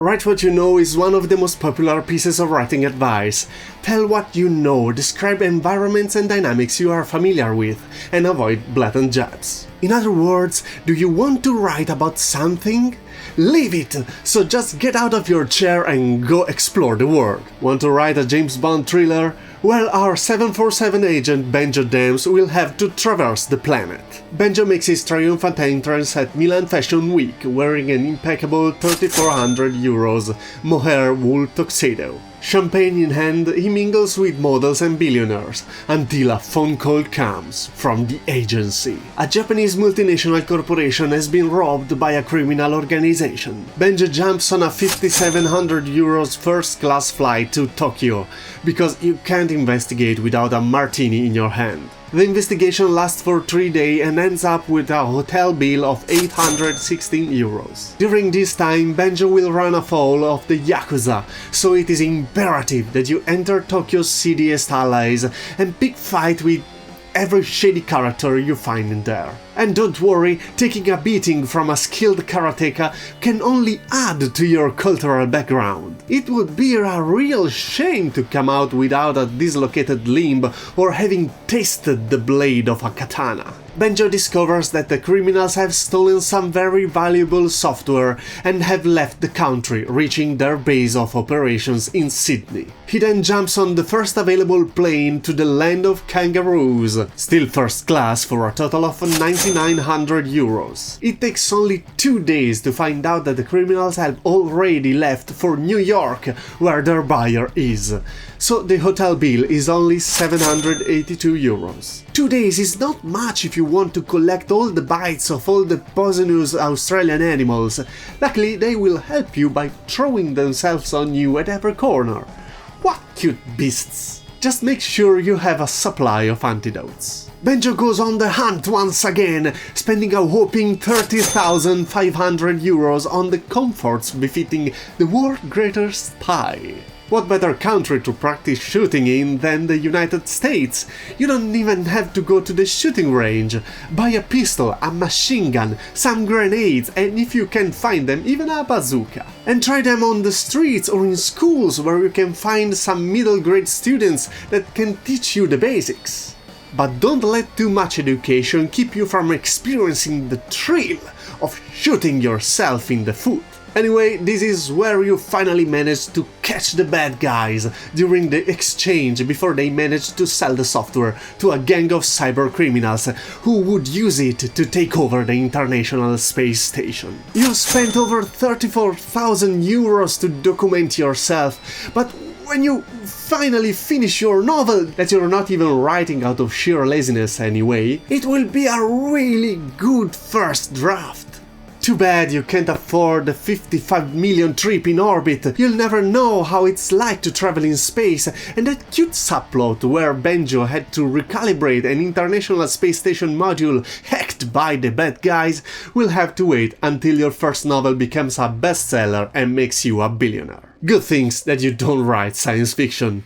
Write what you know is one of the most popular pieces of writing advice. Tell what you know, describe environments and dynamics you are familiar with, and avoid blatant jabs. In other words, do you want to write about something? Leave it! So just get out of your chair and go explore the world. Want to write a James Bond thriller? Well, our 747 agent Benjo Dams will have to traverse the planet. Benjo makes his triumphant entrance at Milan Fashion Week wearing an impeccable €3,400 mohair wool tuxedo. Champagne in hand, he mingles with models and billionaires, until a phone call comes from the agency. A Japanese multinational corporation has been robbed by a criminal organization. Benjo jumps on a €5,700 first-class flight to Tokyo, because you can't investigate without a martini in your hand. The investigation lasts for 3 days and ends up with a hotel bill of €816. During this time, Benjo will run afoul of the Yakuza, so it is imperative that you enter Tokyo's seediest allies and pick fight with every shady character you find in there. And don't worry, taking a beating from a skilled karateka can only add to your cultural background. It would be a real shame to come out without a dislocated limb or having tasted the blade of a katana. Benjo discovers that the criminals have stolen some very valuable software and have left the country, reaching their base of operations in Sydney. He then jumps on the first available plane to the land of kangaroos, still first class for a total of €9,900. It takes only 2 days to find out that the criminals have already left for New York, where their buyer is. So the hotel bill is only €782. 2 days is not much if you want to collect all the bites of all the poisonous Australian animals. Luckily, they will help you by throwing themselves on you at every corner. What cute beasts! Just make sure you have a supply of antidotes. Benjo goes on the hunt once again, spending a whopping €30,500 on the comforts befitting the world's greatest spy. What better country to practice shooting in than the United States? You don't even have to go to the shooting range. Buy a pistol, a machine gun, some grenades, and if you can find them, even a bazooka. And try them on the streets or in schools where you can find some middle grade students that can teach you the basics. But don't let too much education keep you from experiencing the thrill of shooting yourself in the foot. Anyway, this is where you finally managed to catch the bad guys during the exchange before they managed to sell the software to a gang of cyber criminals who would use it to take over the International Space Station. You spent over €34,000 to document yourself, but when you finally finish your novel, that you're not even writing out of sheer laziness anyway, it will be a really good first draft. Too bad you can't afford the 55 million trip in orbit. You'll never know how it's like to travel in space, and that cute subplot where Benjo had to recalibrate an International Space Station module hacked by the bad guys will have to wait until your first novel becomes a bestseller and makes you a billionaire. Good things that you don't write science fiction.